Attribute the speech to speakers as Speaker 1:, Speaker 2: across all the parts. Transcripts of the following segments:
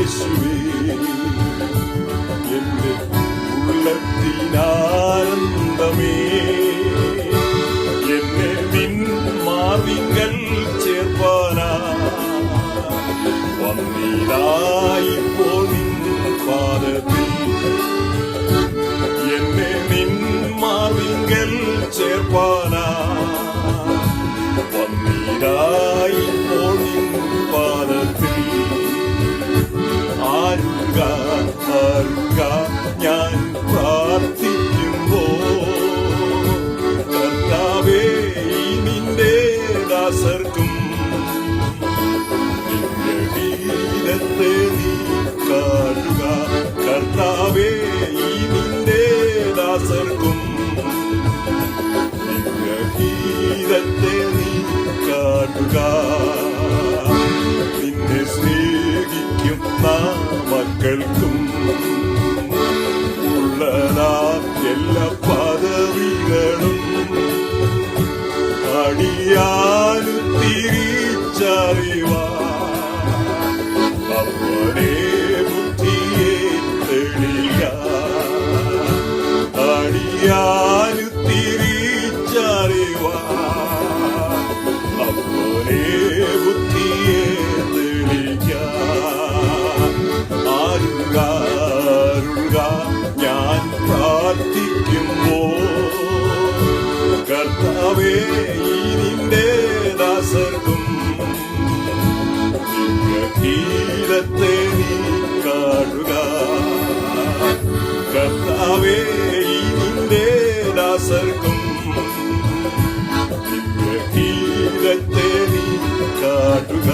Speaker 1: യേശുവേ എന്റെ ഉള്ളത്തിനാനന്ദമേ എന്നെ നിൻ മാർവിങ്കൽ ചേർപ്പാനാ വന്നീടായിപ്പോൾ നിൻ പാദത്തിൽ എന്നെ നിൻ മാർവിങ്കൽ ചേർപ്പാനാ വന്നീടായിപ്പോൾ നിൻ പാദത്തിൽ ആരുക ഞാൻ പ്രാർത്ഥിക്കുമ്പോൾ കർത്താവേ നിന്റെ ദാസർക്കും നിന്റെ ഗീതത്തെ നീ കാണുക കർത്താവേ നിന്റെ ദാസർക്കും നിന്റെ ഗീതത്തെ നീ കാണുക നിന്നെ സ്നേഹിക്കുന്ന മക്കൾക്കും ഉള്ളതാ എല്ലാ പദവികളും അടിയാനു തിരിച്ചറിവാ അവരെ ബുദ്ധിയെ തെളിയ അടിയാനു തിരിച്ചറിവാ അവരെ ബുദ്ധിയെ തെളിയ ആരുക ഞാൻ പ്രാർത്ഥിക്കുമ്പോൾ കർത്താവേ നിന്റെ ദാസർക്കും ഗീതത്തെ നീ കാണുക കർത്താവേ നിന്റെ ദാസർക്കും ഗീതത്തെ നീ കാണുക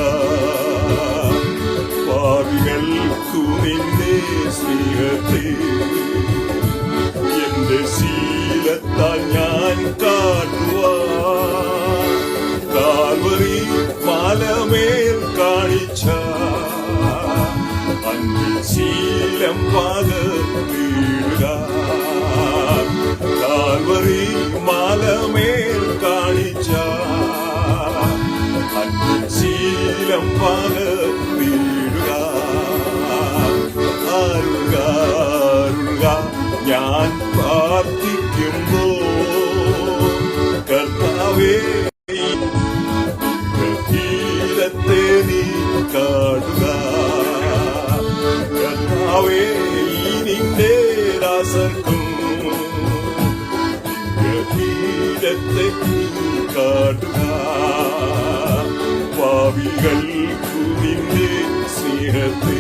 Speaker 1: പാപികൾക്കു നിന്റെ സ്നേഹത്തെ എന്റെ ശീലത്താൽ ഞാൻ കാട്ടുവാ കാൽവറി മലമേൽ കാണിച്ച ശീലം പകർന്നിടുക കാൽവറി മലമേൽ കാണിച്ച ശീലം പകർന്നിടുക അരുക ഞാൻ പ്രാർത്ഥിക്കുമ്പോൾ കർത്താവേ ഗീതത്തെ നീ കാണുക കർത്താവേ നിന്റെ ദാസർക്കും ഗീതത്തെ നീ കാണുക പാപികൾക്കു നിന്റെ സ്നേഹത്തെ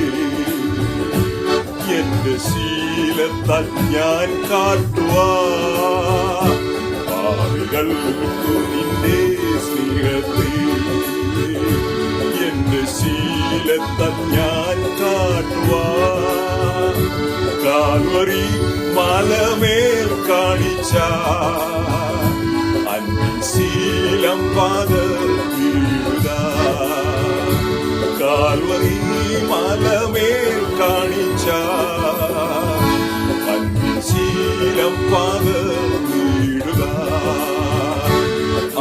Speaker 1: എന്റെ ശീലത്താൽ ഞാൻ കാട്ടുവാ പാപികൾക്കു നിന്റെ സ്നേഹത്തെ എന്റെ ശീലത്താൽ ഞാൻ കാട്ടുവാ കാൽവറി മലമേൽ കാണിച്ച അൻപിൻ ശീലം പകർന്നിടുക കാൽവറി മലമേൽ കാണിച്ച അൻപിൻ ശീലം പകർന്നിടുക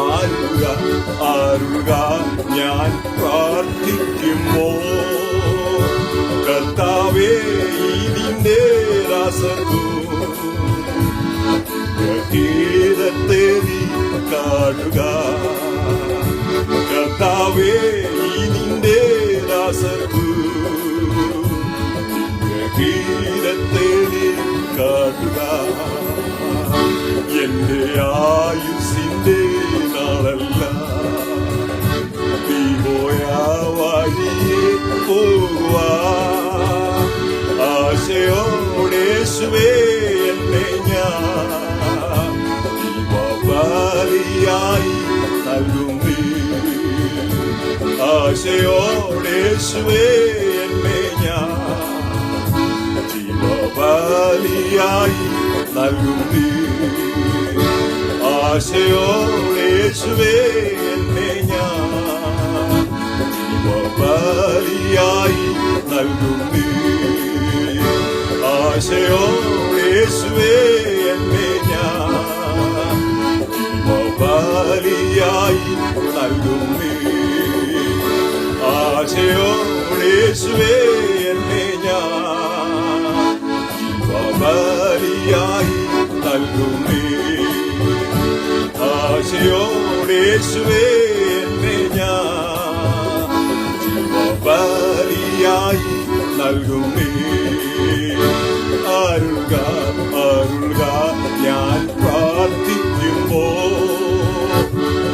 Speaker 1: ആരുക ഞാൻ പ്രാർത്ഥിക്കുമ്പോൾ കർത്താവേ നിന്റെ ദാസർക്കും ഗീതത്തെ നീ കാണുക കർത്താവേ നിന്റെ ദാസർക്കും ഗീതത്തെ നീ കാണുക എന്റെ ആയുസിന്റെ നാളല്ല നീ പോയ വഴിയെ പോകുവാ ആശയോടേശുവേ എന്നെ ഞാൻ ബലിയായി നൽകുന്നേ ആശയോടേശുവേ എന്നെ ഞാൻ ജീവബലിയായി നൽകുന്നേ ആശയോടേശുവേ എന്നെ ഞാൻ ജീവബലിയായി നൽകുന്നേ ആശയോടേശുവേ എന്നെ ഞാൻ ജീവബലിയായി നൽകുന്നേ ആശയോടേശുവേ എന്നെ നൽകുമേ. ആശയോടെ യേശുവേ എന്നെ ഞാൻ ജീവബലിയായി നൽകുമേ. അരുൾക അരുൾക ഞാൻ പ്രാർത്ഥിക്കുമ്പോ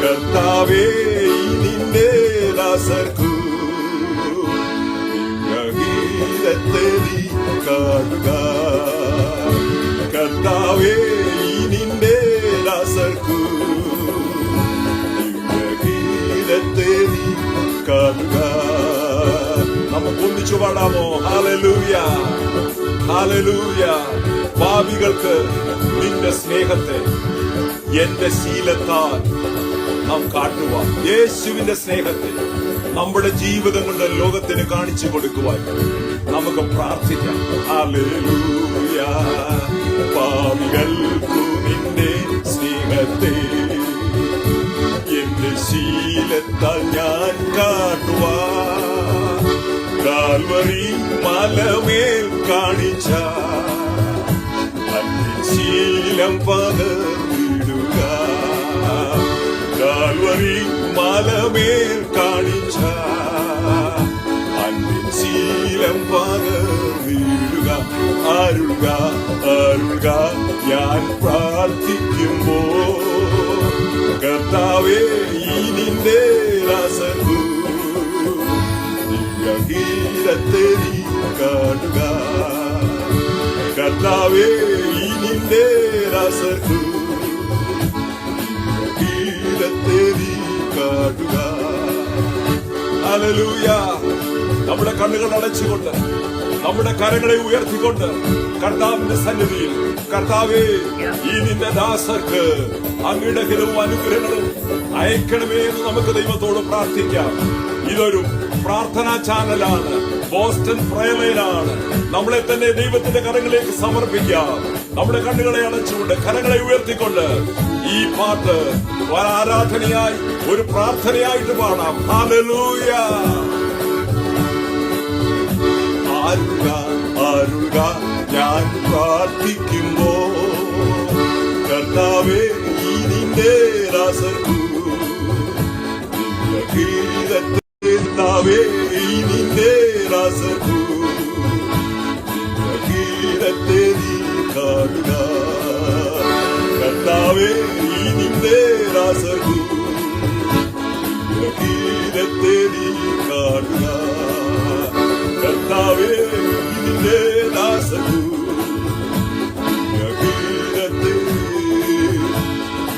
Speaker 1: കർത്താവേ നിന്റെ ദാസർക്കു ഗീതത്തെ നീ കാണുക. കർത്താവേ നിന്റെ ദാസർക്കു ഗീതത്തെ നീ കാണുക. നമുക്ക് ഒന്നിച്ചു പാടാമോ? Hallelujah hallelujah. പാപികൾക്ക് നിന്റെ സ്നേഹത്തെ എന്റെ ശീലത്താൽ നാം കാട്ടുവാൻ, യേശുവിന്റെ സ്നേഹത്തെ നമ്മുടെ ജീവിതം കൊണ്ട് ലോകത്തിന് കാണിച്ചു കൊടുക്കുവാൻ നമുക്ക് പ്രാർത്ഥിക്കാം. ഹല്ലേലൂയ. പാപികൾക്കു നിന്റെ സ്നേഹത്തെ എന്റെ ശീലത്താൽ ഞാൻ കാട്ടുവാൻ കാൽവരി മലമേൽ കാണിച്ച ശീലം പകർന്നിടുക. കാൽവരി മലമേൽ കാണിച്ച ശീലം പകർന്നിടുക. അരുൾക അരുൾക ഞാൻ പ്രാർത്ഥിക്കുമ്പോ കർത്താവേ നിന്റെ ദാസർക്കു ഗീതത്തെ നീ കാണുക. കർത്താവേ നിന്റെ ദാസർക്കു ഗീതത്തെ നീ കാണുക. ഹല്ലേലൂയ. നമ്മുടെ കണ്ണുകൾ അടച്ചുകൊണ്ട് നമ്മുടെ കരങ്ങളെ ഉയർത്തിക്കൊണ്ട് കർത്താവിന്റെ സന്നിധിയിൽ, കർത്താവേ ഈ നിന്റെ ദാസർക്ക് അങ്ങയുടെ ഹിതവും അനുഗ്രഹങ്ങളും അയക്കണമേ എന്ന് നമുക്ക് ദൈവത്തോട് പ്രാർത്ഥിക്കാം. ഇതൊരു പ്രാർത്ഥനാ ചാനലാണ്, ബോസ്റ്റൺ പ്രയലയിലാണ്. നമ്മളെ തന്നെ ദൈവത്തിന്റെ കരങ്ങളിലേക്ക് സമർപ്പിക്കാം. നമ്മുടെ കണ്ണുകളെ അടച്ചുകൊണ്ട് കരങ്ങളെ ഉയർത്തിക്കൊണ്ട് ഈ പാട്ട് ഒരു ആരാധനയായി, ഒരു പ്രാർത്ഥനയായിട്ട് പാടാം. ഹല്ലേലൂയ. അരുൾക അരുൾക ഞാൻ പ്രാർത്ഥിക്കുമ്പോ കർത്താവേ നിന്റെ ദാസർക്കു ഗീതത്തെ നിന്റെ ദാസർക്കു ഗീതത്തെ നീ കാണുക. കർത്താവേ നിന്റെ ദാസർക്കു ഗീതത്തെ നീ കാണുക. കർത്താവേ നിന്റെ ദാസർക്കു ഗീതത്തെ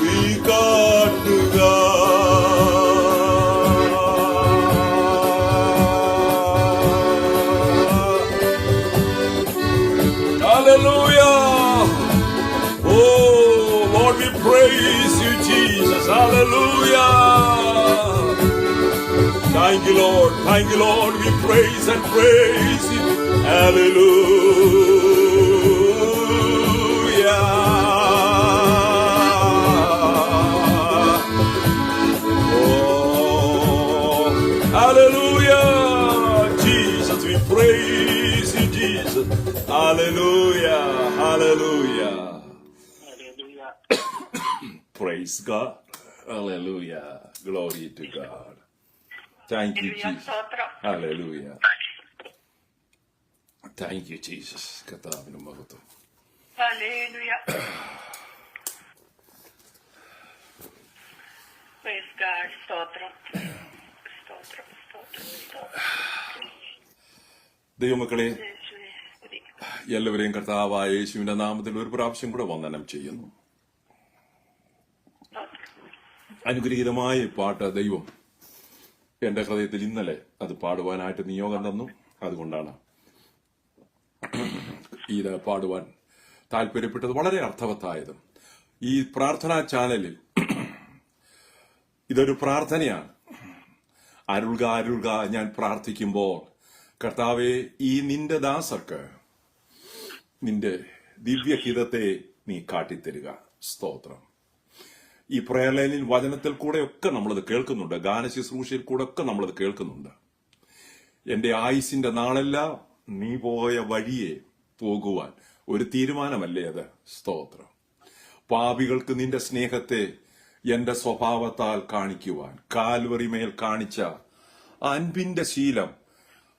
Speaker 1: നീ കാട്ടുക. Hallelujah. Oh Lord, we praise you, Jesus. Hallelujah. Thank you, Lord. Thank you, Lord. We praise and praise you. Hallelujah. Oh, hallelujah. Jesus, we praise you, Jesus. Hallelujah. Hallelujah.
Speaker 2: Hallelujah.
Speaker 1: Praise God. Hallelujah. Glory to God. Thank you, Jesus. Hallelujah. Thank you, Jesus. കർത്താവിന്റെ മഹത്വം.
Speaker 2: Hallelujah. Praise God. സ്തോത്രം. സ്തോത്രം. സ്തോത്രം. സ്തോത്രം.
Speaker 1: ദൈവമക്കളെ,
Speaker 2: യേശുവേ, സ്തുതി.
Speaker 1: എല്ലാവരെയും കർത്താവായ യേശുവിന്റെ നാമത്തിൽ ഒരു പ്രാവശ്യം കൂടെ വന്ദനം ചെയ്യുന്നു.
Speaker 2: സ്തോത്രം.
Speaker 1: അനുഗ്രഹീതമായ ഈ പാട്ട് ദൈവം എന്റെ ഹൃദയത്തിൽ ഇന്നലെ അത് പാടുവാനായിട്ട് നിയോഗം തന്നു. അതുകൊണ്ടാണ് ഇത് പാടുവാൻ താല്പര്യപ്പെട്ടത്. വളരെ അർത്ഥവത്തായതും ഈ പ്രാർത്ഥനാ ചാനലിൽ ഇതൊരു പ്രാർത്ഥനയാണ്. അരുൾക അരുൾക ഞാൻ പ്രാർത്ഥിക്കുമ്പോൾ കർത്താവെ ഈ നിന്റെ ദാസർക്ക് നിന്റെ ദിവ്യഹിതത്തെ നീ കാട്ടിത്തരിക. സ്തോത്രം. ഈ പ്രയർ ലൈനിൽ വചനത്തിൽ കൂടെയൊക്കെ നമ്മളത് കേൾക്കുന്നുണ്ട്, ഗാനശുശ്രൂഷയിൽ കൂടെ ഒക്കെ നമ്മളത് കേൾക്കുന്നുണ്ട്. എന്റെ ആയുസിന്റെ നാളെല്ലാം നീ പോയ വഴിയെ പോകുവാൻ ഒരു തീരുമാനമല്ലേ അത്? സ്തോത്രം. പാപികൾക്ക് നിന്റെ സ്നേഹത്തെ എന്റെ സ്വഭാവത്താൽ കാണിക്കുവാൻ കാൽവറിമേൽ കാണിച്ച ആ അൻപിന്റെ ശീലം,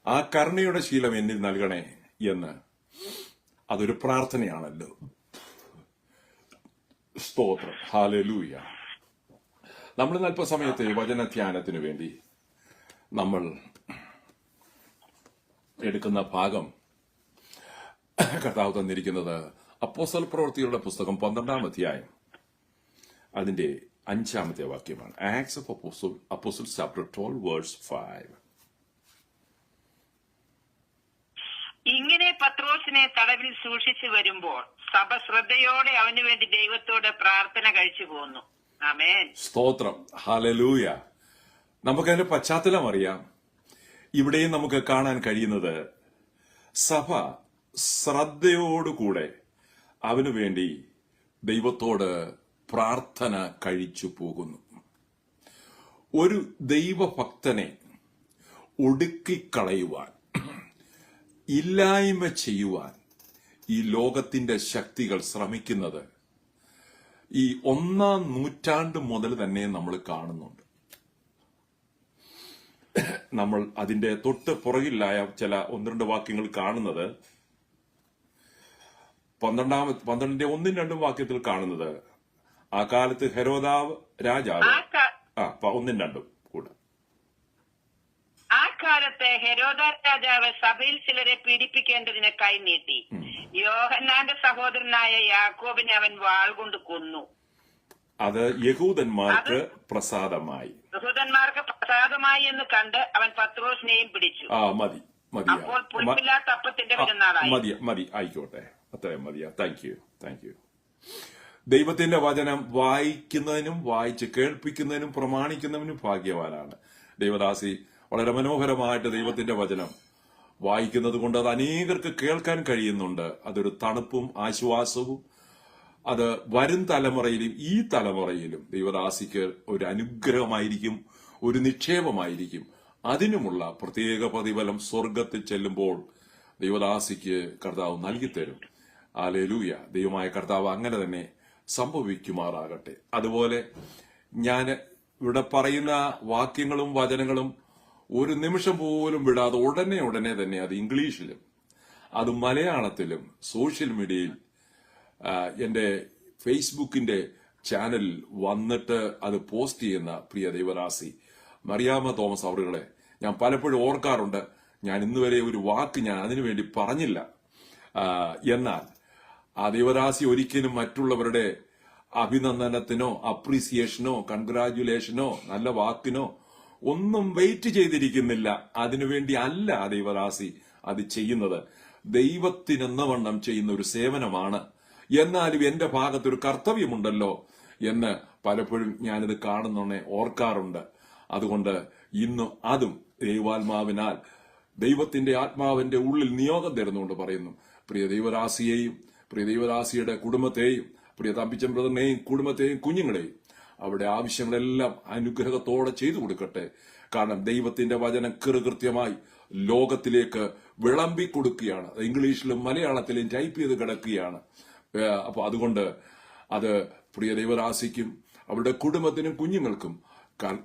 Speaker 1: ആ കരുണയുടെ ശീലം എന്നിൽ നൽകണേ എന്ന് അതൊരു പ്രാർത്ഥനയാണല്ലോ. സ്തോത്രം. ഹല്ലേലൂയ. നമ്മൾ ഇന്ന് അല്പസമയത്തെ വചനധ്യാനത്തിനു വേണ്ടി നമ്മൾ എടുക്കുന്ന ഭാഗം കർത്താവ് തന്നിരിക്കുന്നത് അപ്പോസ്തല പ്രവൃത്തികളുടെ പുസ്തകം 12-ാം അധ്യായം അതിന്റെ 5-ാമത്തെ വാക്യമാണ്. Acts of Apostles chapter 12 verse 5.
Speaker 2: ഇങ്ങനെ പത്രോസിനെ തടവിൽ സൂക്ഷിച്ചു വരുമ്പോൾ സഭ ശ്രദ്ധയോടെ അവനു വേണ്ടി ദൈവത്തോട് പ്രാർത്ഥന കഴിച്ചു പോന്നു. ആമേൻ.
Speaker 1: സ്തോത്രം. ഹല്ലേലൂയ. നമുക്കതിന്റെ പശ്ചാത്തലം അറിയാം. ഇവിടെയും നമുക്ക് കാണാൻ കഴിയുന്നത് സഭ ശ്രദ്ധയോടുകൂടെ അവനു വേണ്ടി ദൈവത്തോട് പ്രാർത്ഥന കഴിച്ചു പോകുന്നു. ഒരു ദൈവഭക്തനെ ഒടുക്കിക്കളയുവാൻ, ഇല്ലായ്മ ചെയ്യുവാൻ ഈ ലോകത്തിന്റെ ശക്തികൾ ശ്രമിക്കുന്നത് ഈ 1-ാം നൂറ്റാണ്ട് മുതൽ തന്നെ നമ്മൾ കാണുന്നുണ്ട്. നമ്മൾ അതിന്റെ തൊട്ട് പുറകിലായ ചില 1-2 വാക്യങ്ങൾ കാണുന്നത് 12-ന്റെ 1-2 വാക്യത്തിൽ കാണുന്നത് ആ കാലത്ത് ഹെരോദാവ് രാജാവ് 1-2 കൂടെ
Speaker 2: ആ കാലത്ത് ഹെരോദ രാജാവ് സഭയിൽ ചിലരെ പീഡിപ്പിക്കേണ്ടതിന് കൈനീട്ടി. യോഹന്നാന്റെ സഹോദരനായ യാക്കോബിനെ അവൻ വാൾ കൊണ്ട് കൊന്നു.
Speaker 1: അത് യഹൂദന്മാർക്ക് പ്രസാദമായി
Speaker 2: എന്ന് കണ്ട് അവൻ പത്രോസിനെയും പിടിച്ചു.
Speaker 1: മതി
Speaker 2: അപ്പോൾ പുളിപ്പില്ലാത്ത അപ്പത്തിന്റെ പെരുന്നാളായി.
Speaker 1: മതി ആയിക്കോട്ടെ, അത്രയും മതിയാ. Thank you. ദൈവത്തിന്റെ വചനം വായിക്കുന്നതിനും വായിച്ച് കേൾപ്പിക്കുന്നതിനും പ്രമാണിക്കുന്നതിനും ഭാഗ്യവാനാണ്. ദൈവദാസി വളരെ മനോഹരമായിട്ട് ദൈവത്തിന്റെ വചനം വായിക്കുന്നത് കൊണ്ട് അത് അനേകർക്ക് കേൾക്കാൻ കഴിയുന്നുണ്ട്. അതൊരു തണുപ്പും ആശ്വാസവും അത് വരും തലമുറയിലും ഈ തലമുറയിലും ദൈവദാസിക്ക് ഒരു അനുഗ്രഹമായിരിക്കും, ഒരു നിക്ഷേപമായിരിക്കും. അതിനുമുള്ള പ്രത്യേക പ്രതിഫലം സ്വർഗത്തിൽ ചെല്ലുമ്പോൾ ദൈവദാസിക്ക് കർത്താവ് നൽകിത്തരും. ഹല്ലേലൂയ. ദൈവമായ കർത്താവ് അങ്ങനെ തന്നെ സംഭവിക്കുമാറാകട്ടെ. അതുപോലെ ഞാൻ ഇവിടെ പറയുന്ന വാക്യങ്ങളും വചനങ്ങളും ഒരു നിമിഷം പോലും വിടാതെ ഉടനെ തന്നെ അത് ഇംഗ്ലീഷിലും അത് മലയാളത്തിലും സോഷ്യൽ മീഡിയയിൽ എന്റെ ഫേസ്ബുക്കിന്റെ ചാനലിൽ വന്നിട്ട് അത് പോസ്റ്റ് ചെയ്യുന്ന പ്രിയ ദൈവദാസി മറിയാമ്മ തോമസ് അവറുകളെ ഞാൻ പലപ്പോഴും ഓർക്കാറുണ്ട്. ഞാൻ ഇന്നുവരെ ഒരു വാക്ക് ഞാൻ അതിനുവേണ്ടി പറഞ്ഞില്ല. എന്നാൽ ആ ദൈവദാസി ഒരിക്കലും മറ്റുള്ളവരുടെ അഭിനന്ദനത്തിനോ അപ്രീസിയേഷനോ കൺഗ്രാജുലേഷനോ നല്ല വാക്കിനോ ഒന്നും വെയിറ്റ് ചെയ്തിരിക്കുന്നില്ല. അതിനുവേണ്ടി അല്ല ആ ദൈവദാസി അത് ചെയ്യുന്നത്. ദൈവത്തിനെന്നവണ്ണം ചെയ്യുന്ന ഒരു സേവനമാണ്. എന്നാലും എന്റെ ഭാഗത്തൊരു കർത്തവ്യമുണ്ടല്ലോ എന്ന് പലപ്പോഴും ഞാനിത് കാണുന്നോണെ ഓർക്കാറുണ്ട്. അതുകൊണ്ട് ഇന്ന് അതും ദൈവാത്മാവിനാൽ ദൈവത്തിന്റെ ആത്മാവിന്റെ ഉള്ളിൽ നിയോഗം തരുന്നുകൊണ്ട് പറയുന്നു. പ്രിയ ദൈവദാസിയെയും പ്രിയ ദൈവദാസിയുടെ കുടുംബത്തെയും പ്രിയ തമ്പിച്ചൻ ബ്രദറിനെയും കുടുംബത്തെയും കുഞ്ഞുങ്ങളെയും അവിടെ ആവശ്യങ്ങളെല്ലാം അനുഗ്രഹത്തോടെ ചെയ്തു കൊടുക്കട്ടെ. കാരണം ദൈവത്തിന്റെ വചനം കൃത്യമായി ലോകത്തിലേക്ക് വിളമ്പി കൊടുക്കുകയാണ്. ഇംഗ്ലീഷിലും മലയാളത്തിലും ടൈപ്പ് ചെയ്ത് കിടക്കുകയാണ്. അപ്പൊ അതുകൊണ്ട് അത് പ്രിയ ദൈവദാസിക്കും അവരുടെ കുടുംബത്തിനും കുഞ്ഞുങ്ങൾക്കും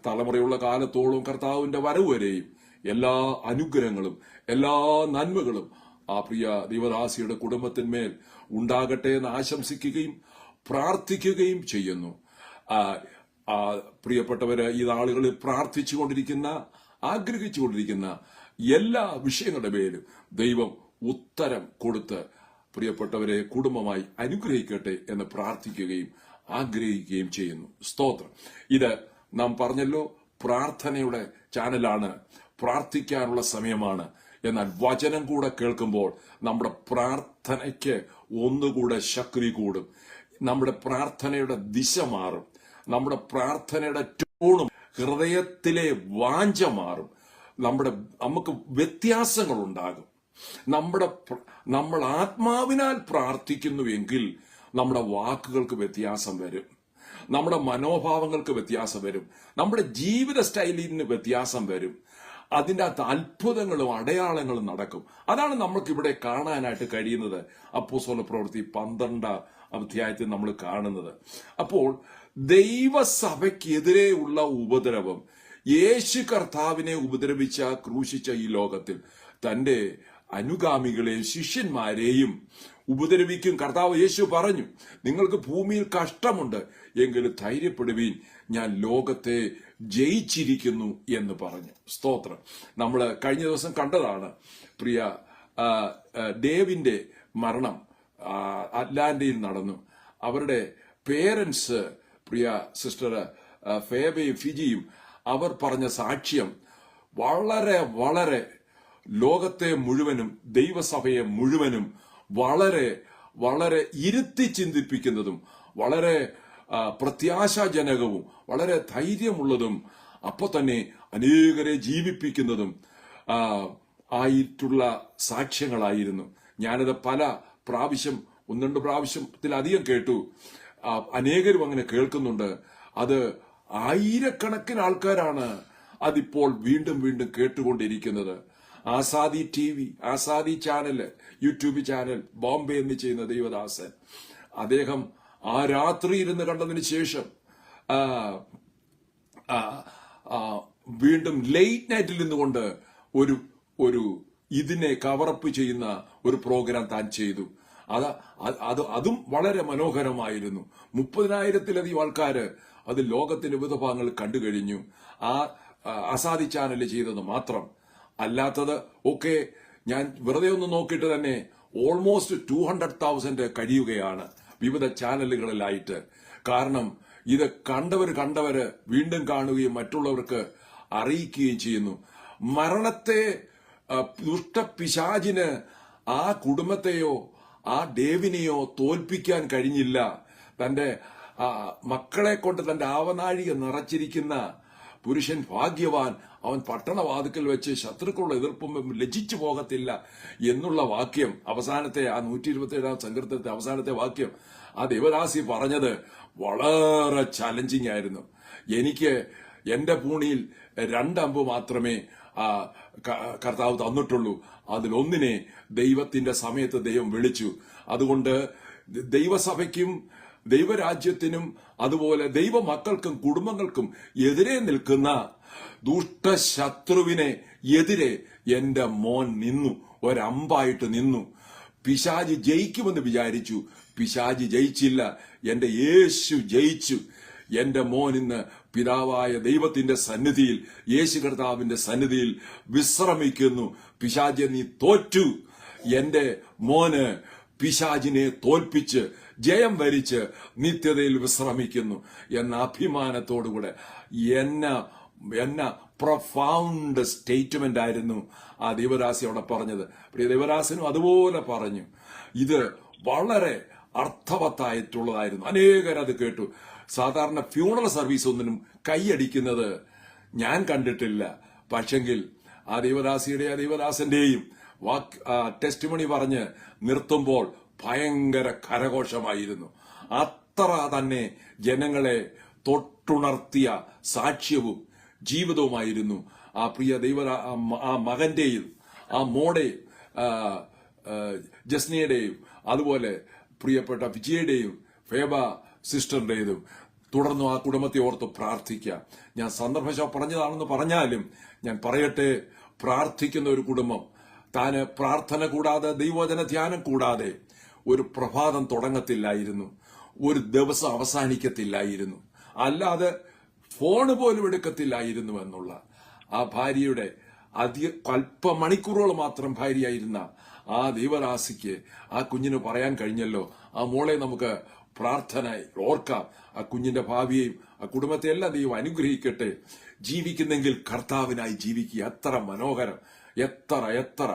Speaker 1: തലമുറയുള്ള കാലത്തോളം കർത്താവിന്റെ വരവ് വരെയും എല്ലാ അനുഗ്രഹങ്ങളും എല്ലാ നന്മകളും ആ പ്രിയ ദൈവദാസിയുടെ കുടുംബത്തിന്മേൽ ഉണ്ടാകട്ടെ എന്ന് ആശംസിക്കുകയും പ്രാർത്ഥിക്കുകയും ചെയ്യുന്നു. പ്രിയപ്പെട്ടവര് ഈ നാളുകളിൽ പ്രാർത്ഥിച്ചുകൊണ്ടിരിക്കുന്ന ആഗ്രഹിച്ചുകൊണ്ടിരിക്കുന്ന എല്ലാ വിഷയങ്ങളുടെ പേരും ദൈവം ഉത്തരം കൊടുത്ത് പ്രിയപ്പെട്ടവരെ കുടുംബമായി അനുഗ്രഹിക്കട്ടെ എന്ന് പ്രാർത്ഥിക്കുകയും ആഗ്രഹിക്കുകയും ചെയ്യുന്നു. സ്തോത്രം. ഇത് നാം പറഞ്ഞല്ലോ, പ്രാർത്ഥനയുടെ ചാനലാണ്, പ്രാർത്ഥിക്കാനുള്ള സമയമാണ്. എന്നാൽ വചനം കൂടെ കേൾക്കുമ്പോൾ നമ്മുടെ പ്രാർത്ഥനയ്ക്ക് ഒന്നുകൂടെ ശക്തി കൂടും. നമ്മുടെ പ്രാർത്ഥനയുടെ ദിശ മാറും. നമ്മുടെ പ്രാർത്ഥനയുടെ ടോണും ഹൃദയത്തിലെ വാഞ്ച മാറും. നമുക്ക് വ്യത്യാസങ്ങൾ ഉണ്ടാകും. നമ്മൾ ആത്മാവിനാൽ പ്രാർത്ഥിക്കുന്നുവെങ്കിൽ നമ്മുടെ വാക്കുകൾക്ക് വ്യത്യാസം വരും, നമ്മുടെ മനോഭാവങ്ങൾക്ക് വ്യത്യാസം വരും, നമ്മുടെ ജീവിത സ്റ്റൈലിന് വ്യത്യാസം വരും. അതിൻ്റെ അകത്ത് അത്ഭുതങ്ങളും അടയാളങ്ങളും നടക്കും. അതാണ് നമ്മൾക്കിവിടെ കാണാനായിട്ട് കഴിയുന്നത്. അപ്പോസ്തല പ്രവൃത്തി 12 അധ്യായത്തിൽ നമ്മൾ കാണുന്നത്. അപ്പോൾ ദൈവസഭയ്ക്കെതിരെയുള്ള ഉപദ്രവം, യേശു കർത്താവിനെ ഉപദ്രവിച്ച ക്രൂശിച്ച ഈ ലോകത്തിൽ തന്റെ അനുഗാമികളെയും ശിഷ്യന്മാരെയും ഉപദ്രവിക്കും. കർത്താവ് യേശു പറഞ്ഞു, നിങ്ങൾക്ക് ഭൂമിയിൽ കഷ്ടമുണ്ട്, എങ്കിലും ധൈര്യപ്പെടുവീൻ, ഞാൻ ലോകത്തെ ജയിച്ചിരിക്കുന്നു എന്ന് പറഞ്ഞു. സ്തോത്രം. നമ്മൾ കഴിഞ്ഞ ദിവസം കണ്ടതാണ് പ്രിയ ഡേവിന്റെ മരണം അറ്റ്ലാന്റയിൽ നടന്നു. അവരുടെ പേരൻസ് പ്രിയ സിസ്റ്റർ ഫേബയും ഫിജിയും അവർ പറഞ്ഞ സാക്ഷ്യം വളരെ വളരെ ലോകത്തെ മുഴുവനും ദൈവസഭയെ മുഴുവനും വളരെ വളരെ ഇരുത്തി ചിന്തിപ്പിക്കുന്നതും വളരെ പ്രത്യാശാജനകവും വളരെ ധൈര്യമുള്ളതും അപ്പൊ തന്നെ അനേകരെ ജീവിപ്പിക്കുന്നതും ആയിട്ടുള്ള സാക്ഷ്യങ്ങളായിരുന്നു. ഞാനത് പല പ്രാവശ്യം, 1-2 പ്രാവശ്യത്തിലധികം കേട്ടു. അനേകരും അങ്ങനെ കേൾക്കുന്നുണ്ട്. അത് ആയിരക്കണക്കിന് ആൾക്കാരാണ് അതിപ്പോൾ വീണ്ടും വീണ്ടും കേട്ടുകൊണ്ടിരിക്കുന്നത്. Azadi TV, Azadi channel, YouTube channel, Bombay എന്ന് ചെയ്യുന്ന ദൈവദാസൻ, അദ്ദേഹം ആ രാത്രി ഇരുന്ന് കണ്ടതിന് ശേഷം വീണ്ടും ലേറ്റ് നൈറ്റിൽ നിന്നുകൊണ്ട് ഒരു ഇതിനെ കവറപ്പ് ചെയ്യുന്ന ഒരു പ്രോഗ്രാം താൻ ചെയ്തു. അതും വളരെ മനോഹരമായിരുന്നു. 30,000-ലധികം ആൾക്കാര് അത് ലോകത്തിന്റെ വിവിധ ഭാഗങ്ങൾ കണ്ടു കഴിഞ്ഞു. ആസാദി ചാനല് ചെയ്തത് മാത്രം. അല്ലാത്തത് ഒക്കെ ഞാൻ വെറുതെ ഒന്ന് നോക്കിയിട്ട് തന്നെ ഓൾമോസ്റ്റ് 200,000 കഴിയുകയാണ് വിവിധ ചാനലുകളിലായിട്ട്. കാരണം ഇത് കണ്ടവര് വീണ്ടും കാണുകയും മറ്റുള്ളവർക്ക് അറിയിക്കുകയും ചെയ്യുന്നു. മരണത്തെ ദുഷ്ടപിശാചിന് ആ കുടുംബത്തെയോ ആ ഡേവിനെയോ തോൽപ്പിക്കാൻ കഴിഞ്ഞില്ല. തന്റെ മക്കളെ കൊണ്ട് തന്റെ ആവനാഴിക നിറച്ചിരിക്കുന്ന പുരുഷൻ ഭാഗ്യവാൻ, അവൻ പട്ടണവാതിക്കൽ വെച്ച് ശത്രുക്കളുടെ എതിർപ്പും ലജ്ജിച്ചു പോകത്തില്ല എന്നുള്ള വാക്യം, അവസാനത്തെ ആ 127 സങ്കീർത്തനത്തെ അവസാനത്തെ വാക്യം ആ ദേവദാസി പറഞ്ഞത് വളരെ ചലഞ്ചിങ് ആയിരുന്നു. എനിക്ക് എന്റെ പൂണിയിൽ 2 അമ്പ് മാത്രമേ കർത്താവ് തന്നിട്ടുള്ളൂ. അതിലൊന്നിനെ ദൈവത്തിന്റെ സമയത്ത് ദൈവം വിളിച്ചു. അതുകൊണ്ട് ദൈവസഭയ്ക്കും ദൈവരാജ്യത്തിനും അതുപോലെ ദൈവമക്കൾക്കും കുടുംബങ്ങൾക്കും എതിരെ നിൽക്കുന്ന ദുഷ്ടശത്രുവിനെ എതിരെ എന്റെ മോൻ നിന്നു, ഒരമ്പായിട്ട് നിന്നു. പിശാചി ജയിക്കുമെന്ന് വിചാരിച്ചു, പിശാചി ജയിച്ചില്ല, എന്റെ യേശു ജയിച്ചു. എന്റെ മോൻ ഇന്ന് പിതാവായ ദൈവത്തിന്റെ സന്നിധിയിൽ, യേശു കർത്താവിന്റെ സന്നിധിയിൽ വിശ്രമിക്കുന്നു. പിശാചിനെ നീ തോറ്റു, എന്റെ മോന് പിശാചിനെ തോൽപ്പിച്ച് ജയം വരിച്ച് നിത്യതയിൽ വിശ്രമിക്കുന്നു എന്ന അഭിമാനത്തോടുകൂടെ എന്ന പ്രൊഫൗണ്ട് സ്റ്റേറ്റ്മെന്റ് ആയിരുന്നു ആ ദൈവദാസി അവിടെ പറഞ്ഞത്. പ്രിയ ദൈവദാസനും അതുപോലെ പറഞ്ഞു. ഇത് വളരെ അർത്ഥവത്തായിട്ടുള്ളതായിരുന്നു. അനേകരത് കേട്ടു. സാധാരണ ഫ്യൂണറൽ സർവീസ് ഒന്നിനും കൈയടിക്കുന്നത് ഞാൻ കണ്ടിട്ടില്ല. പക്ഷെങ്കിൽ ആ ദൈവദാസന്റെയും ടെസ്റ്റിമണി പറഞ്ഞ് നിർത്തുമ്പോൾ ഭയങ്കര കരഘോഷമായിരുന്നു. അത്ര തന്നെ ജനങ്ങളെ തൊട്ടുണർത്തിയ സാക്ഷ്യവും ജീവിതവുമായിരുന്നു ആ പ്രിയ ആ മകന്റെയും ആ മോടെയും ജസ്നിയുടെയും അതുപോലെ പ്രിയപ്പെട്ട വിജയുടെയും ഫേബ സിസ്റ്ററിന്റേതും. തുടർന്നും ആ കുടുംബത്തെ ഓർത്ത് പ്രാർത്ഥിക്കാം. ഞാൻ സന്ദർഭശ പറഞ്ഞതാണെന്ന് പറഞ്ഞാലും ഞാൻ പറയട്ടെ, പ്രാർത്ഥിക്കുന്ന ഒരു കുടുംബം താന് പ്രാർത്ഥന കൂടാതെ ദൈവവചന ധ്യാനം കൂടാതെ ഒരു പ്രഭാതം തുടങ്ങത്തില്ലായിരുന്നു, ഒരു ദിവസം അവസാനിക്കത്തില്ലായിരുന്നു, അല്ലാതെ ഫോണ് പോലും എടുക്കത്തില്ലായിരുന്നു എന്നുള്ള ആ ഭാര്യയുടെ അല്പമണിക്കൂറുകൾ മാത്രം ഭാര്യയായിരുന്ന ആ ദൈവദാസിക്ക് ആ കുഞ്ഞിന് പറയാൻ കഴിഞ്ഞല്ലോ. ആ മോളെ നമുക്ക് പ്രാർത്ഥന ഓർക്കാം. ആ കുഞ്ഞിന്റെ ഭാവിയെയും ആ കുടുംബത്തെ എല്ലാം ദൈവം അനുഗ്രഹിക്കട്ടെ. ജീവിക്കുന്നെങ്കിൽ കർത്താവിനായി ജീവിക്കുക. എത്ര മനോഹരം, എത്ര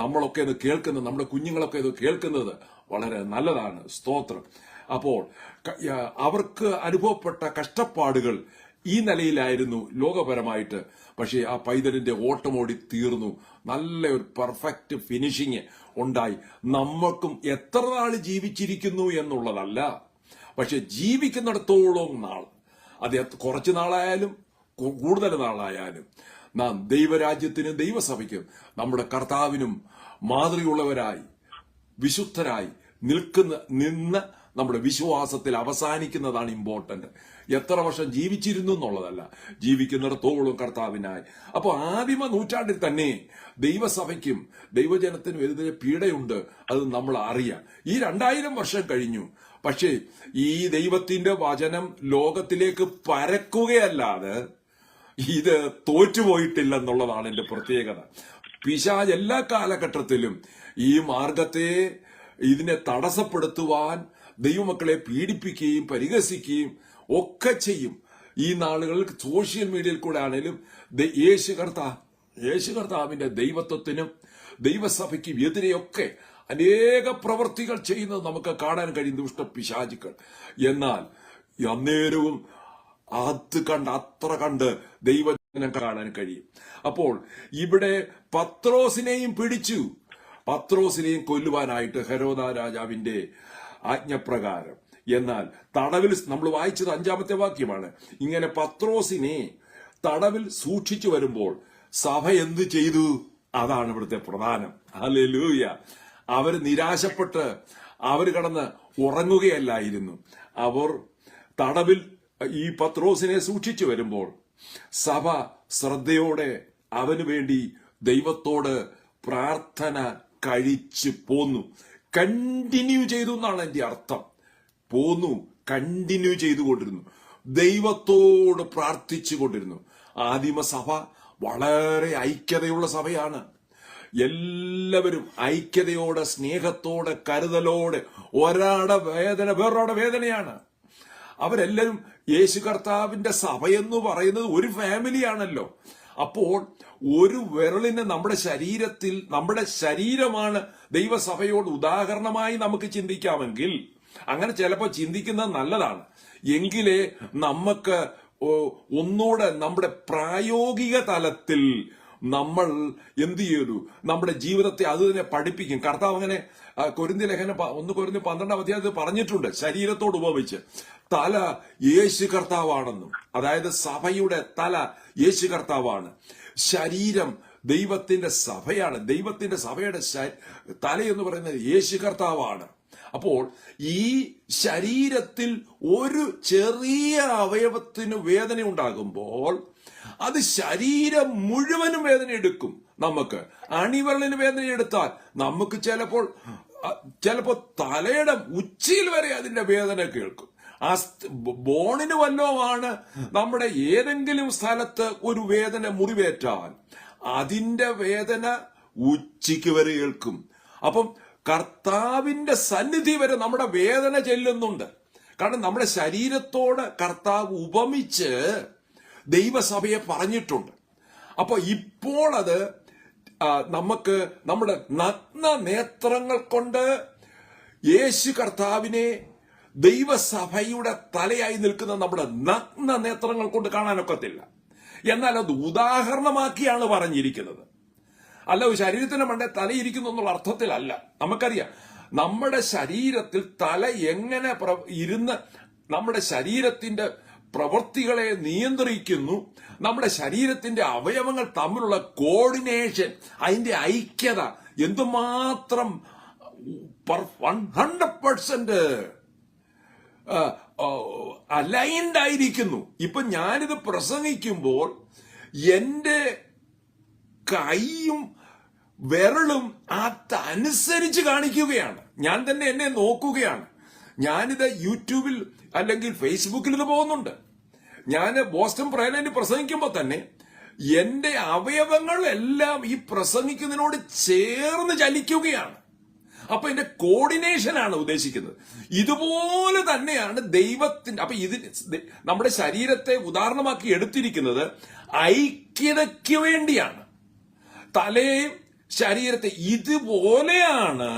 Speaker 1: നമ്മളൊക്കെ ഇത് കേൾക്കുന്നത്, നമ്മുടെ കുഞ്ഞുങ്ങളൊക്കെ ഇത് കേൾക്കുന്നത് വളരെ നല്ലതാണ്. സ്തോത്രം. അപ്പോൾ അവർക്ക് അനുഭവപ്പെട്ട കഷ്ടപ്പാടുകൾ ഈ നിലയിലായിരുന്നു ലോകപരമായിട്ട്. പക്ഷേ ആ പൈതലിന്റെ ഓട്ടമോടി തീർന്നു. നല്ല ഒരു പെർഫെക്റ്റ് ഫിനിഷിങ് ഉണ്ടായി. നമ്മൾക്കും എത്ര നാൾ ജീവിച്ചിരിക്കുന്നു എന്നുള്ളതല്ല, പക്ഷെ ജീവിക്കുന്നിടത്തോളം നാൾ, അത് കുറച്ചു നാളായാലും കൂടുതൽ നാളായാലും നാം ദൈവരാജ്യത്തിനും ദൈവസഭയ്ക്കും നമ്മുടെ കർത്താവിനും മാതൃകയുള്ളവരായി, വിശുദ്ധരായി, നിന്ന് നമ്മുടെ വിശ്വാസത്തിൽ അവസാനിക്കുന്നതാണ് ഇമ്പോർട്ടന്റ്. എത്ര വർഷം ജീവിച്ചിരുന്നു എന്നുള്ളതല്ല, ജീവിക്കുന്നിടത്തോളം കർത്താവിനായി. അപ്പൊ ആദിമ നൂറ്റാണ്ടിൽ തന്നെ ദൈവസഭയ്ക്കും ദൈവജനത്തിനും എതിരെ പീഡയുണ്ട്. അത് നമ്മൾ അറിയാം. ഈ 2000 വർഷം കഴിഞ്ഞു. പക്ഷേ ഈ ദൈവത്തിന്റെ വചനം ലോകത്തിലേക്ക് പരക്കുകയല്ലാതെ ഇത് തോറ്റുപോയിട്ടില്ലെന്നുള്ളതാണ് എന്റെ പ്രത്യേകത. പിശാച് എല്ലാ കാലഘട്ടത്തിലും ഈ മാർഗത്തെ ഇതിനെ തടസ്സപ്പെടുത്തുവാൻ ദൈവമക്കളെ പീഡിപ്പിക്കുകയും പരിഹസിക്കുകയും ഒക്കെ ചെയ്യും. ഈ നാളുകളിൽ സോഷ്യൽ മീഡിയയിൽ കൂടെ ആണെങ്കിലും യേശു കർത്താവിന്റെ ദൈവത്വത്തിനും ദൈവസഭയ്ക്കും എതിരെയൊക്കെ അനേക പ്രവൃത്തികൾ ചെയ്യുന്നത് നമുക്ക് കാണാൻ കഴിയും ദുഷ്ട പിശാചുക്കൾ. എന്നാൽ അന്നേരവും അത്ര കണ്ട് ദൈവജനം കാണാൻ കഴിയും. അപ്പോൾ ഇവിടെ പത്രോസിനെയും പിടിച്ചു. പത്രോസിനെയും കൊല്ലുവാനായിട്ട് ഹെരോദ രാജാവിന്റെ ആജ്ഞപ്രകാരം. എന്നാൽ തടവിൽ, നമ്മൾ വായിച്ചത് 5-ാമത്തെ വാക്യമാണ്, ഇങ്ങനെ പത്രോസിനെ തടവിൽ സൂക്ഷിച്ചു വരുമ്പോൾ സഭ എന്ത് ചെയ്തു? അതാണ് ഇവിടുത്തെ പ്രധാനം. ഹല്ലേലൂയ. അവർ നിരാശപ്പെട്ട് അവർ കടന്ന് ഉറങ്ങുകയല്ലായിരുന്നു. അവർ തടവിൽ ഈ പത്രോസിനെ സൂക്ഷിച്ചു വരുമ്പോൾ സഭ ശ്രദ്ധയോടെ അവന് വേണ്ടി ദൈവത്തോട് പ്രാർത്ഥന കഴിച്ചു പോന്നു. കണ്ടിന്യൂ ചെയ്തു എന്നാണ് എന്റെ അർത്ഥം. പോന്നു, കണ്ടിന്യൂ ചെയ്തുകൊണ്ടിരുന്നു, ദൈവത്തോട് പ്രാർത്ഥിച്ചു കൊണ്ടിരുന്നു. ആദിമസഭ വളരെ ഐക്യതയുള്ള സഭയാണ്. എല്ലാവരും ഐക്യതയോടെ, സ്നേഹത്തോടെ, കരുതലോടെ. ഒരാളുടെ വേദന വേറൊരാളുടെ വേദനയാണ്. അവരെല്ലാവരും യേശു കർത്താവിന്റെ സഭയെന്ന് പറയുന്നത് ഒരു ഫാമിലിയാണല്ലോ. അപ്പോൾ ഒരു വിരലിന് നമ്മുടെ ശരീരത്തിൽ, നമ്മുടെ ശരീരമാണ് ദൈവസഭയോട് ഉദാഹരണമായി നമുക്ക് ചിന്തിക്കാമെങ്കിൽ, അങ്ങനെ ചിലപ്പോൾ ചിന്തിക്കുന്നത് നല്ലതാണ്. എങ്കിലേ നമുക്ക് ഒന്നുകൂടെ നമ്മുടെ പ്രായോഗിക തലത്തിൽ നമ്മൾ എന്ത് ചെയ്തു, നമ്മുടെ ജീവിതത്തെ അത് തന്നെ പഠിപ്പിക്കും. കർത്താവ് അങ്ങനെ കൊരിന്ത്യർ ലേഖനം 1 കൊരിന്ത്യർ 12-ാം അധ്യായത്തിൽ പറഞ്ഞിട്ടുണ്ട്, ശരീരത്തോട് ഉപമിച്ച് തല യേശു കർത്താവാണെന്നും. അതായത് സഭയുടെ തല യേശു കർത്താവാണ്, ശരീരം ദൈവത്തിന്റെ സഭയാണ്. ദൈവത്തിന്റെ സഭയുടെ തല എന്ന് പറയുന്നത് യേശു കർത്താവാണ്. അപ്പോൾ ഈ ശരീരത്തിൽ ഒരു ചെറിയ അവയവത്തിന് വേദന ഉണ്ടാകുമ്പോൾ അത് ശരീരം മുഴുവനും വേദന എടുക്കും. നമുക്ക് അണിവരലിന് വേദന എടുത്താൽ നമുക്ക് ചിലപ്പോൾ തലയുടെ ഉച്ചിയിൽ വരെ അതിന്റെ വേദന കേൾക്കും. ബോണിന് വല്ലതുമാണ് നമ്മുടെ ഏതെങ്കിലും സ്ഥലത്ത് ഒരു വേദന മുറിവേറ്റാൽ അതിന്റെ വേദന ഉച്ചിക്ക് വരെ കേൾക്കും. അപ്പം കർത്താവിന്റെ സന്നിധി വരെ നമ്മുടെ വേദന ചെല്ലുന്നുണ്ട്. കാരണം നമ്മുടെ ശരീരത്തോട് കർത്താവ് ഉപമിച്ച് ദൈവസഭയെ പറഞ്ഞിട്ടുണ്ട്. അപ്പൊ ഇപ്പോൾ അത് നമുക്ക് നമ്മുടെ നഗ്ന നേത്രങ്ങൾ കൊണ്ട് യേശു കർത്താവിനെ ദൈവസഭയുടെ തലയായി നിൽക്കുന്ന നമ്മുടെ നഗ്ന നേത്രങ്ങൾ കൊണ്ട് കാണാനൊക്കത്തില്ല. എന്നാൽ അത് ഉദാഹരണമാക്കിയാണ് പറഞ്ഞിരിക്കുന്നത്. അല്ല ശരീരത്തിന് മണ്ടേ തലയിരിക്കുന്നു എന്നുള്ള അർത്ഥത്തിലല്ല. നമുക്കറിയാം നമ്മുടെ ശരീരത്തിൽ തല എങ്ങനെ ഇരുന്ന് നമ്മുടെ ശരീരത്തിന്റെ പ്രവൃത്തികളെ നിയന്ത്രിക്കുന്നു, നമ്മുടെ ശരീരത്തിന്റെ അവയവങ്ങൾ തമ്മിലുള്ള കോർഡിനേഷൻ, അതിന്റെ ഐക്യത എന്തുമാത്രം 100% അലൈൻഡ് ആയിരിക്കുന്നു. ഇപ്പൊ ഞാനിത് പ്രസംഗിക്കുമ്പോൾ എന്റെ കൈയും വിരളും അതനുസരിച്ച് കാണിക്കുകയാണ്. ഞാൻ തന്നെ എന്നെ നോക്കുകയാണ്. ഞാനിത് യൂട്യൂബിൽ അല്ലെങ്കിൽ ഫേസ്ബുക്കിൽ ഇത് പോകുന്നുണ്ട്. ഞാൻ ബോസ്റ്റൺ പ്രയറിൽ പ്രസംഗിക്കുമ്പോൾ തന്നെ എന്റെ അവയവങ്ങൾ എല്ലാം ഈ പ്രസംഗിക്കുന്നതിനോട് ചേർന്ന് ചലിക്കുകയാണ്. അപ്പൊ എന്റെ കോർഡിനേഷനാണ് ഉദ്ദേശിക്കുന്നത്. ഇതുപോലെ തന്നെയാണ് ദൈവത്തിന്റെ. അപ്പൊ ഇത് നമ്മുടെ ശരീരത്തെ ഉദാഹരണമാക്കി എടുത്തിരിക്കുന്നത് ഐക്യതയ്ക്ക് വേണ്ടിയാണ്. തലയും ശരീരത്തെ ഇതുപോലെയാണ്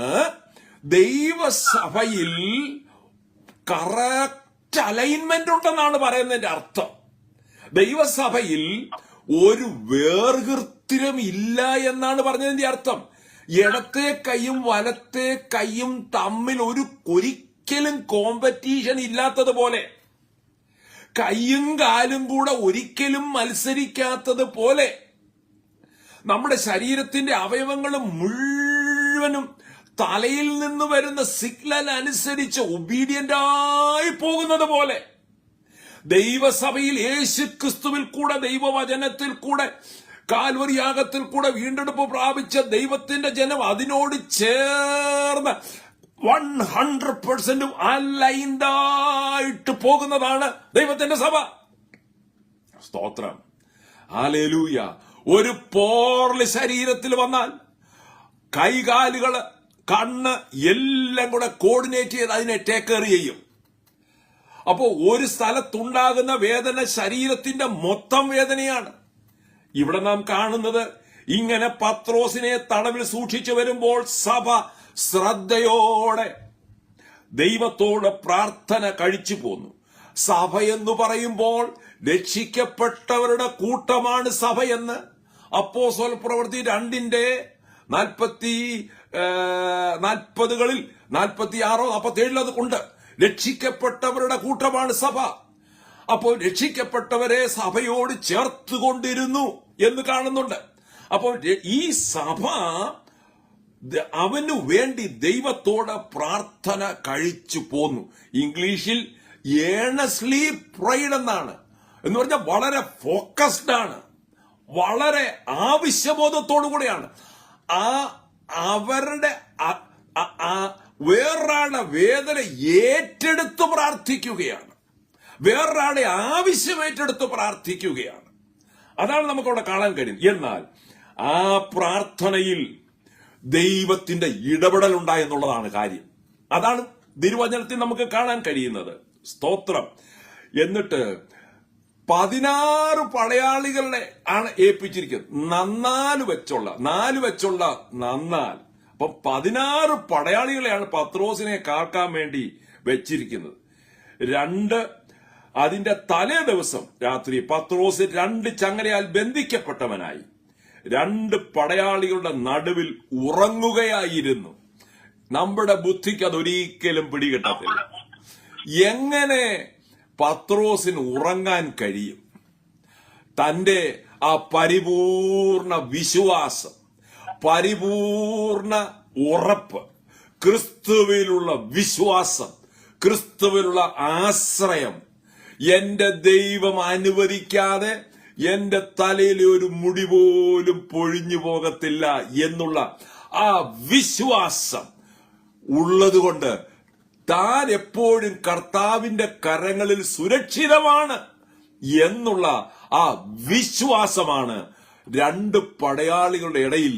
Speaker 1: ദൈവസഭയിൽ കറക്റ്റ് അലൈൻമെന്റ് ഉണ്ടെന്നാണ് പറയുന്നതിന്റെ അർത്ഥം. ദൈവസഭയിൽ ഒരു വേർകൃത്യം ഇല്ല എന്നാണ് പറഞ്ഞതിന്റെ അർത്ഥം. ഇടത്തെ കൈയും വലത്തെ കൈയും തമ്മിൽ ഒരിക്കലും കോമ്പറ്റീഷൻ ഇല്ലാത്തതുപോലെ, കൈയും കാലും കൂടെ ഒരിക്കലും മത്സരിക്കാത്തതുപോലെ നമ്മുടെ ശരീരത്തിന്റെ അവയവങ്ങൾ മുഴുവനും തലയിൽ നിന്ന് വരുന്ന സിഗ്നൽ അനുസരിച്ച് ഒബീഡിയന്റായി പോകുന്നത് പോലെ ദൈവസഭയിൽ യേശുക്രിസ്തുവിൽ കൂടെ, ദൈവവചനത്തിൽ കൂടെ, കാൽവരി യാഗത്തിൽ കൂടെ വീണ്ടെടുപ്പ് പ്രാപിച്ച ദൈവത്തിന്റെ ജനം അതിനോട് ചേർന്ന് 100% അലൈൻഡായിട്ട് പോകുന്നതാണ് ദൈവത്തിന്റെ സഭ. സ്തോത്രം, ഹല്ലേലൂയ. ഒരു പോർല് ശരീരത്തിൽ വന്നാൽ കൈകാലുകള്, കണ്ണ് എല്ലാം കൂടെ കോർഡിനേറ്റ് ചെയ്ത് അതിനെ ടേക്ക് കെയർ ചെയ്യും. അപ്പോ ഒരു സ്ഥലത്തുണ്ടാകുന്ന വേദന ശരീരത്തിന്റെ മൊത്തം വേദനയാണ്. ഇവിടെ നാം കാണുന്നത് ഇങ്ങനെ പത്രോസിനെ തടവിൽ സൂക്ഷിച്ചു വരുമ്പോൾ സഭ ശ്രദ്ധയോടെ ദൈവത്തോട് പ്രാർത്ഥന കഴിച്ചു പോന്നു. സഭ എന്ന് പറയുമ്പോൾ രക്ഷിക്കപ്പെട്ടവരുടെ കൂട്ടമാണ് സഭയെന്ന് അപ്പോസ്തല പ്രവൃത്തി 2:40 46-47 അത് ഉണ്ട്. രക്ഷിക്കപ്പെട്ടവരുടെ കൂട്ടമാണ് സഭ. അപ്പോൾ രക്ഷിക്കപ്പെട്ടവരെ സഭയോട് ചേർത്തുകൊണ്ടിരുന്നു എന്ന് കാണുന്നുണ്ട്. അപ്പോൾ ഈ സഭ അവനു വേണ്ടി ദൈവത്തോട് പ്രാർത്ഥന കഴിച്ചു പോന്നു. ഇംഗ്ലീഷിൽ ഏണസ്ലി പ്രൈഡ് എന്നാണ്. എന്ന് പറഞ്ഞാൽ വളരെ ഫോക്കസ്ഡ് ആണ്, വളരെ ആവശ്യബോധത്തോടു കൂടെയാണ്. അവരുടെ വേറൊരാളുടെ വേദന ഏറ്റെടുത്ത് പ്രാർത്ഥിക്കുകയാണ്, വേറൊരാളുടെ ആവശ്യം ഏറ്റെടുത്ത് പ്രാർത്ഥിക്കുകയാണ്. അതാണ് നമുക്കവിടെ കാണാൻ കഴിയും. എന്നാൽ ആ പ്രാർത്ഥനയിൽ ദൈവത്തിന്റെ ഇടപെടൽ ഉണ്ടായെന്നുള്ളതാണ് കാര്യം. അതാണ് തിരുവചനത്തിൽ നമുക്ക് കാണാൻ കഴിയുന്നത്. സ്തോത്രം. എന്നിട്ട് 16 പടയാളികളെ ആണ് ഏൽപ്പിച്ചിരിക്കുന്നത്. 4 വെച്ചുള്ള നന്നാൽ. അപ്പൊ 16 പടയാളികളെയാണ് പത്രോസിനെ കാക്കാൻ വേണ്ടി വെച്ചിരിക്കുന്നത്. അതിന്റെ തലേ ദിവസം രാത്രി പത്രോസ് 2 ചങ്ങലയാൽ ബന്ധിക്കപ്പെട്ടവനായി 2 പടയാളികളുടെ നടുവിൽ ഉറങ്ങുകയായിരുന്നു. നമ്മുടെ ബുദ്ധിക്ക് അതൊരിക്കലും പിടികിട്ടത്തില്ല. എങ്ങനെ പത്രോസിന് ഉറങ്ങാൻ കഴിയും? തന്റെ ആ പരിപൂർണ വിശ്വാസം, പരിപൂർണ ഉറപ്പ്, ക്രിസ്തുവിലുള്ള വിശ്വാസം, ക്രിസ്തുവിലുള്ള ആശ്രയം, എന്റെ ദൈവം അനുവദിക്കാതെ എന്റെ തലയിലെ ഒരു മുടി പോലും പൊഴിഞ്ഞു പോകത്തില്ല എന്നുള്ള ആ വിശ്വാസം ഉള്ളതുകൊണ്ട് താൻ എപ്പോഴും കർത്താവിന്റെ കരങ്ങളിൽ സുരക്ഷിതമാണ് എന്നുള്ള ആ വിശ്വാസമാണ് 2 പടയാളികളുടെ ഇടയിൽ